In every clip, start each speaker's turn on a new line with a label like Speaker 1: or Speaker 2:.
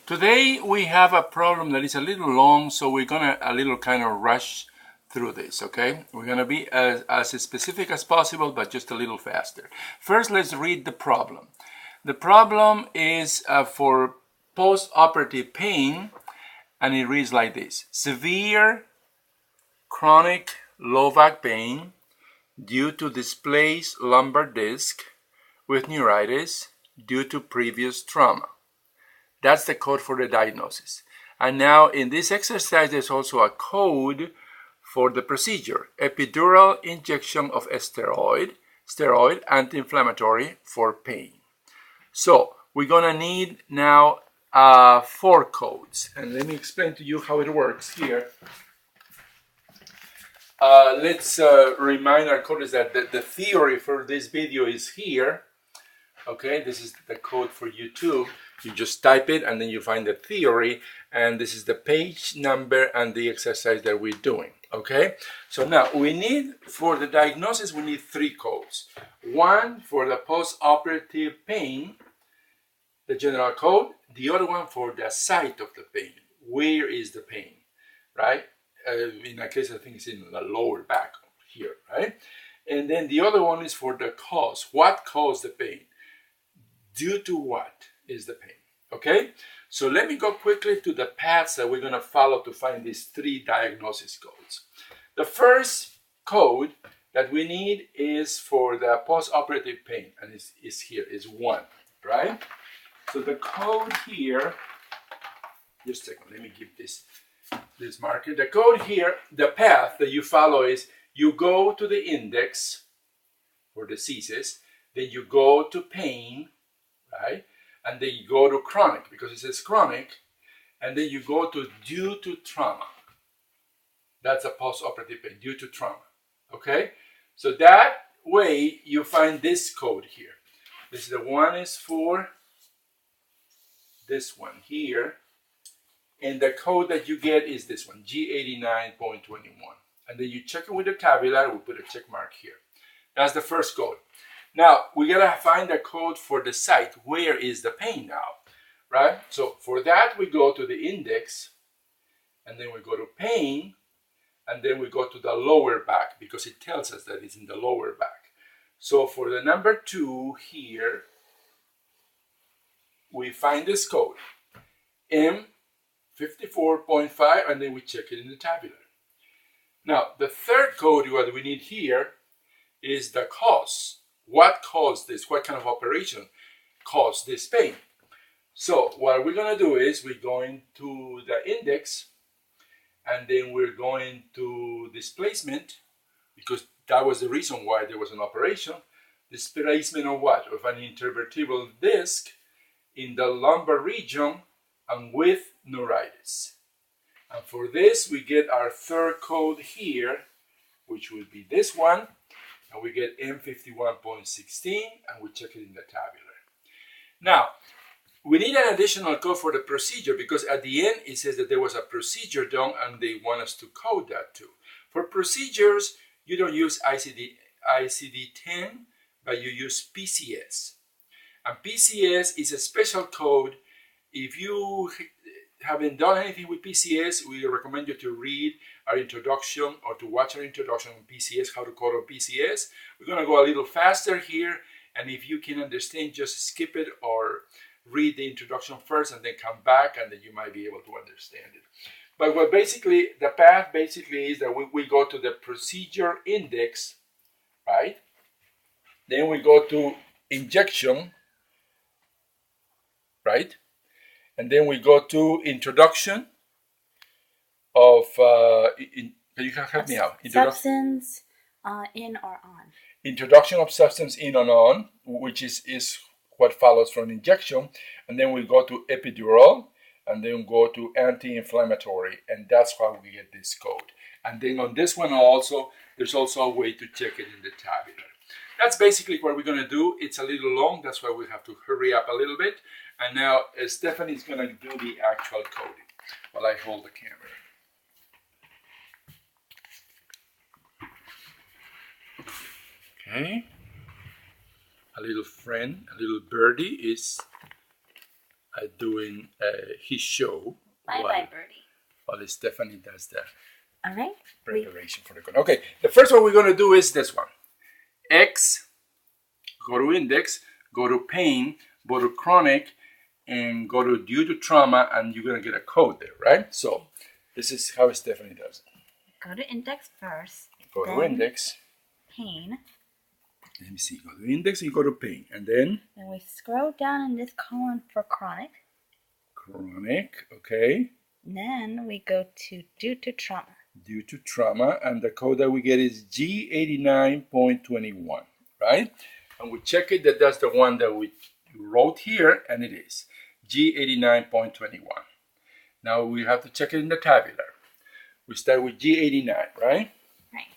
Speaker 1: Today we have a problem that is a little long, so we're gonna kind of rush through this, okay? We're gonna be as specific as possible, but just a little faster. First, let's read the problem. The problem is for post-operative pain, and it reads like this: severe chronic low back pain due to displaced lumbar disc with neuritis due to previous trauma. That's the code for the diagnosis. And now in this exercise, there's also a code for the procedure: epidural injection of a steroid anti-inflammatory for pain. So we're gonna need now 4 codes. And let me explain to you how it works here. Let's remind our coders that the theory for this video is here. Okay, this is the code for YouTube. You just type it and then you find the theory, and this is the page number and the exercise that we're doing. Okay, so now we need, for the diagnosis, we need 3 codes. One for the post-operative pain, the general code. The other one for the site of the pain. Where is the pain, right? In that case, I think it's in the lower back here, right? And then the other one is for the cause. What caused the pain? Due to what is the pain? Okay, so let me go quickly to the paths that we're going to follow to find these 3 diagnosis codes. The first code that we need is for the post-operative pain, and it's here, is 1, right? So the code here, just a second, let me give this marker. The code here, the path that you follow is you go to the index for diseases, then you go to pain, right? And then you go to chronic, because it says chronic, and then you go to due to trauma. That's a post-operative pain, due to trauma, okay? So that way you find this code here. This is the one is for this one here, and the code that you get is this one, G89.21. And then you check it with the tabular, we'll put a check mark here. That's the first code. Now, we gotta find the code for the site. Where is the pain now, right? So for that, we go to the index, and then we go to pain, and then we go to the lower back, because it tells us that it's in the lower back. So for the number 2 here, we find this code, M54.5, and then we check it in the tabular. Now, the third code what we need here is the cause. What caused this? What kind of operation caused this pain? So what we're going to do is we're going to the index, and then we're going to displacement, because that was the reason why there was an operation. Displacement of what? Of an intervertebral disc in the lumbar region and with neuritis. And for this, we get our third code here, which would be this one. And we get M51.16, and we check it in the tabular. Now, we need an additional code for the procedure, because at the end it says that there was a procedure done and they want us to code that too. For procedures, you don't use ICD-10, but you use PCS. And PCS is a special code. If you haven't done anything with PCS, we recommend you to read our introduction or to watch our introduction on PCS, how to code on PCS. We're going to go a little faster here, and if you can understand, just skip it or read the introduction first and then come back, and then you might be able to understand it. But what basically, the path basically is that we go to the procedure index, right? Then we go to injection, right? And then we go to introduction of, can you help me out?
Speaker 2: Substance in or on.
Speaker 1: Introduction of substance in and on, which is what follows from injection. And then we go to epidural, and then go to anti-inflammatory, and that's how we get this code. And then on this one also, there's also a way to check it in the tabular. That's basically what we're going to do. It's a little long, that's why we have to hurry up a little bit. And now Stephanie's going to do the actual coding while I hold the camera. Okay. A little friend, a little birdie is doing his show.
Speaker 2: Bye, Birdie.
Speaker 1: While Stephanie does the
Speaker 2: All right.
Speaker 1: preparation for the code. Okay, the first one we're going to do is this one. X, go to index, go to pain, go to chronic, and go to due to trauma, and you're going to get a code there, right? So this is how Stephanie does it.
Speaker 2: Go to index first.
Speaker 1: Go to index.
Speaker 2: Pain.
Speaker 1: Let me see. Go to index, you go to pain, and then
Speaker 2: we scroll down in this column for chronic.
Speaker 1: Chronic, okay.
Speaker 2: Then we go to due to trauma.
Speaker 1: Due to trauma, and the code that we get is G89.21, right? And we check it that that's the one that we wrote here, and it is G89.21. Now we have to check it in the tabular. We start with G89, right?
Speaker 2: Right.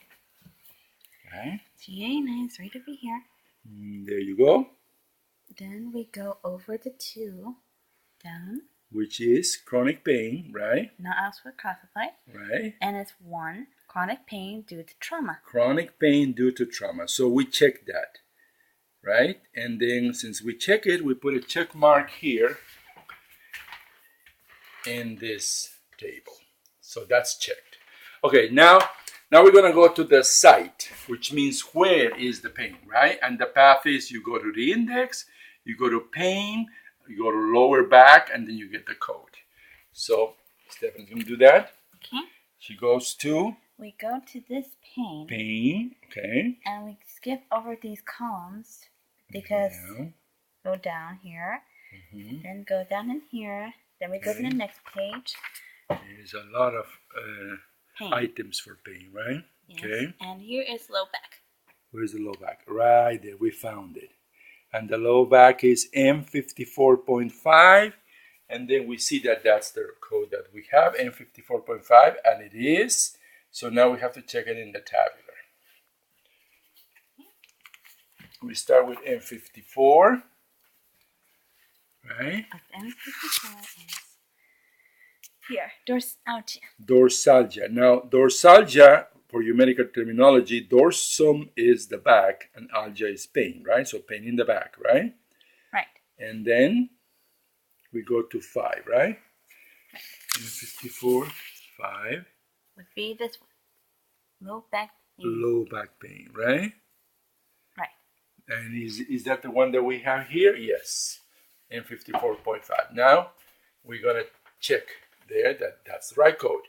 Speaker 1: Okay.
Speaker 2: G89 is right over here.
Speaker 1: There you go.
Speaker 2: Then we go over the 2 down.
Speaker 1: Which is chronic pain, right?
Speaker 2: Not elsewhere classified.
Speaker 1: Right.
Speaker 2: And it's 1, chronic pain due to trauma.
Speaker 1: Chronic pain due to trauma. So we check that, right? And then since we check it, we put a check mark here in this table. So that's checked. Okay, now we're going to go to the site, which means where is the pain, right? And the path is you go to the index, you go to pain, you go to lower back, and then you get the code. So Stephanie's going to do that.
Speaker 2: Okay.
Speaker 1: She goes to?
Speaker 2: We go to this pain.
Speaker 1: Pain, okay.
Speaker 2: And we skip over these columns because go down here, then go down in here, then we go to the next page.
Speaker 1: There's a lot of items for pain, right?
Speaker 2: Yes.
Speaker 1: Okay.
Speaker 2: And here is low back.
Speaker 1: Where's the low back? Right there, we found it. And the low back is M54.5. And then we see that that's the code that we have, M54.5, and it is. So now we have to check it in the tabular. We start with M54, right?
Speaker 2: M54 is here, dorsalgia.
Speaker 1: Dorsalgia. Now, dorsalgia, for your medical terminology, dorsum is the back and algia is pain, right? So pain in the back, right?
Speaker 2: Right.
Speaker 1: And then we go to 5, right? M54, 5.
Speaker 2: Would be this one. Low back pain.
Speaker 1: Low back pain, right?
Speaker 2: Right.
Speaker 1: And is that the one that we have here? Yes. M54.5. Now we're going to check there that's the right code.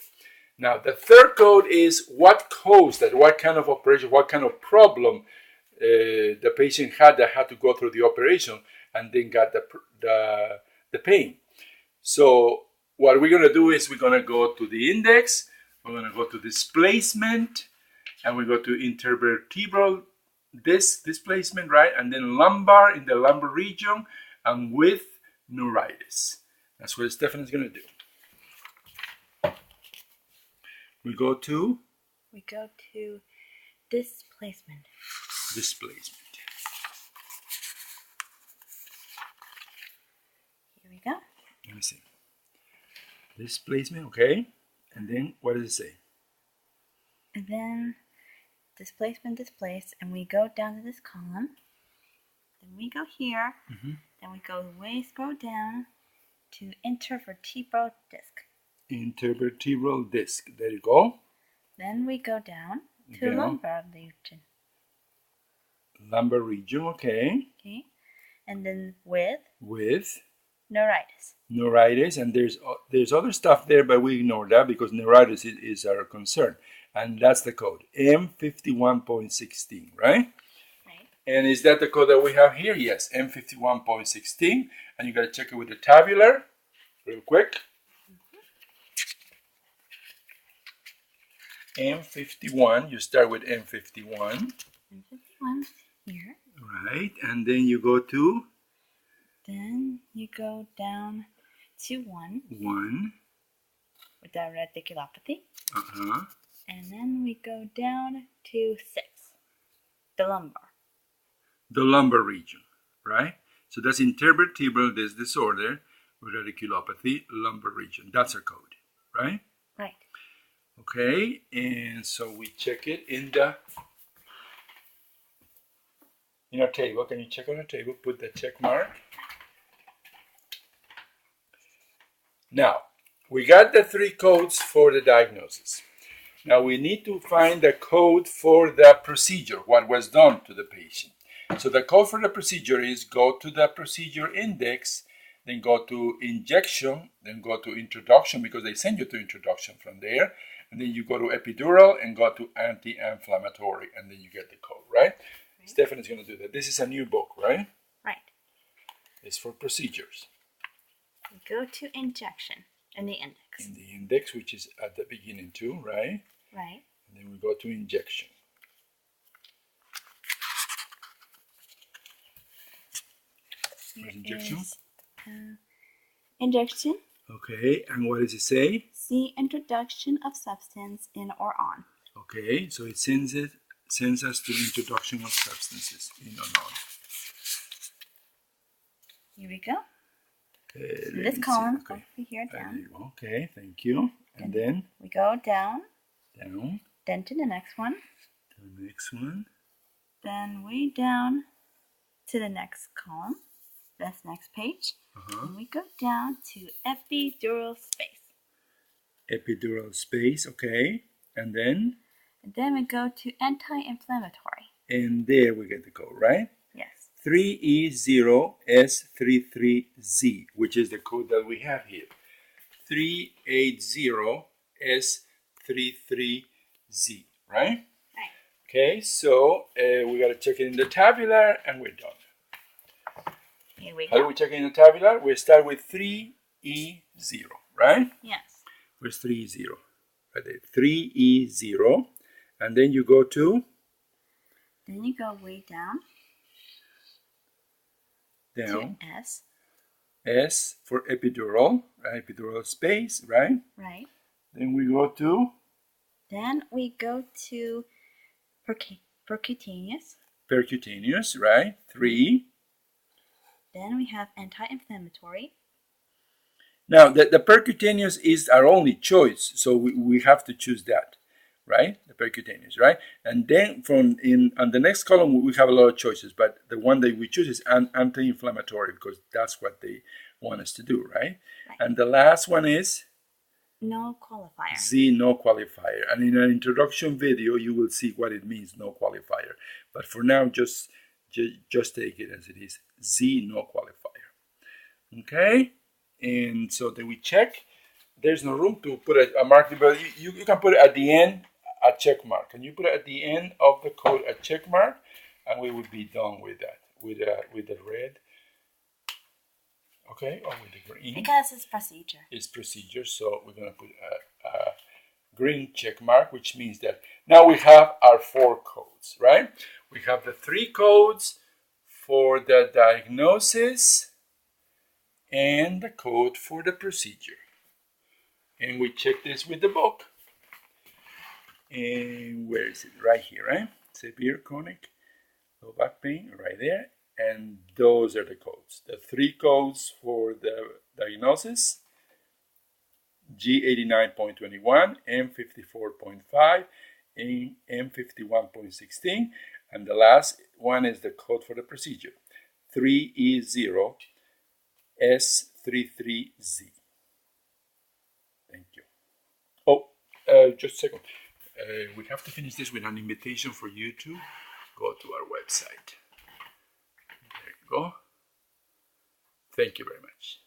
Speaker 1: Now the third code is what caused that, what kind of operation, what kind of problem the patient had that had to go through the operation and then got the pain. So what we're going to do is we're going to go to the index, we're going to go to displacement, and we go to intervertebral displacement, right? And then lumbar in the lumbar region and with neuritis. That's what Stephanie's going to do. We go to
Speaker 2: displacement.
Speaker 1: Displacement.
Speaker 2: Here we go.
Speaker 1: Let me see. Displacement, okay. And then what does it say?
Speaker 2: And then displacement, displaced, and we go down to this column. Then we go here. Then we go scroll down to intervertebral disc.
Speaker 1: Intervertebral disc. There you go.
Speaker 2: Then we go down to lumbar region.
Speaker 1: Lumbar region, okay.
Speaker 2: Okay. And then with neuritis.
Speaker 1: Neuritis, and there's other stuff there, but we ignore that because neuritis is our concern. And that's the code, M51.16, right?
Speaker 2: Right.
Speaker 1: And is that the code that we have here? Yes, M51.16. And you got to check it with the tabular real quick. M51, you start with M51.
Speaker 2: M51 here.
Speaker 1: Right, and then you go to?
Speaker 2: Then you go down to 1.
Speaker 1: 1.
Speaker 2: With the radiculopathy. And then we go down to 6. The lumbar.
Speaker 1: The lumbar region, right? So that's intervertebral disc disorder with radiculopathy, lumbar region. That's our code, right?
Speaker 2: Right.
Speaker 1: Okay, and so we check it in our table. Can you check on the table? Put the check mark. Now, we got the 3 codes for the diagnosis. Now we need to find the code for the procedure, what was done to the patient. So the code for the procedure is go to the procedure index, then go to injection, then go to introduction because they send you to introduction from there, and then you go to epidural and go to anti-inflammatory, and then you get the code, right? Stephanie's going to do that. This is a new book, right?
Speaker 2: Right.
Speaker 1: It's for procedures.
Speaker 2: We go to injection in the index.
Speaker 1: In the index, which is at the beginning too, right?
Speaker 2: Right.
Speaker 1: And then we go to injection. Where's injection?
Speaker 2: Injection.
Speaker 1: Okay, and what does it say?
Speaker 2: See introduction of substance in or on.
Speaker 1: Okay, so it sends us to introduction of substances in or on.
Speaker 2: Here we go. This column over here down.
Speaker 1: Okay, thank you. And then
Speaker 2: we go down.
Speaker 1: Down.
Speaker 2: Then to the next one.
Speaker 1: The next one.
Speaker 2: Then way down to the next column. That's next page. And we go down to epidural space.
Speaker 1: Epidural space, okay. And then?
Speaker 2: And then we go to anti-inflammatory.
Speaker 1: And there we get the code, right?
Speaker 2: Yes.
Speaker 1: 3E0S33Z, which is the code that we have here. 380S33Z, right?
Speaker 2: Right.
Speaker 1: Okay, so we got to check it in the tabular and we're done.
Speaker 2: Here we
Speaker 1: How
Speaker 2: go.
Speaker 1: do we check it in the tabular? We start with 3E0, right?
Speaker 2: Yes.
Speaker 1: Where's 3E0? Right there. 3E0. And then you go to?
Speaker 2: Then you go way down.
Speaker 1: Down.
Speaker 2: To S.
Speaker 1: S for epidural, right? Epidural space, right?
Speaker 2: Right.
Speaker 1: Then we go to?
Speaker 2: Then we go to percutaneous.
Speaker 1: Percutaneous, right? 3.
Speaker 2: Then we have anti-inflammatory.
Speaker 1: Now, the percutaneous is our only choice, so we have to choose that, right? The percutaneous, right? And then on the next column, we have a lot of choices, but the one that we choose is anti-inflammatory because that's what they want us to do, right? And the last one is?
Speaker 2: No qualifier.
Speaker 1: Z, no qualifier. And in an introduction video, you will see what it means, no qualifier. But for now, just take it as it is. Z, no qualifier. Okay? And so then we check. There's no room to put a mark, but you can put it at the end, a check mark. And you put it at the end of the code, a check mark, and we would be done with that, with the red. Okay, or with the green.
Speaker 2: Because it's procedure.
Speaker 1: It's procedure, so we're going to put a green check mark, which means that now we have our 4 codes, right? We have the 3 codes for the diagnosis and the code for the procedure. And we check this with the book. And where is it? Right here, right? Severe chronic low back pain, right there. And those are the codes. The 3 codes for the diagnosis, G89.21, M54.5, and M51.16. And the last one is the code for the procedure, 3E0S33Z. Thank you. Oh, just a second. We have to finish this with an invitation for you to go to our website. There you go. Thank you very much.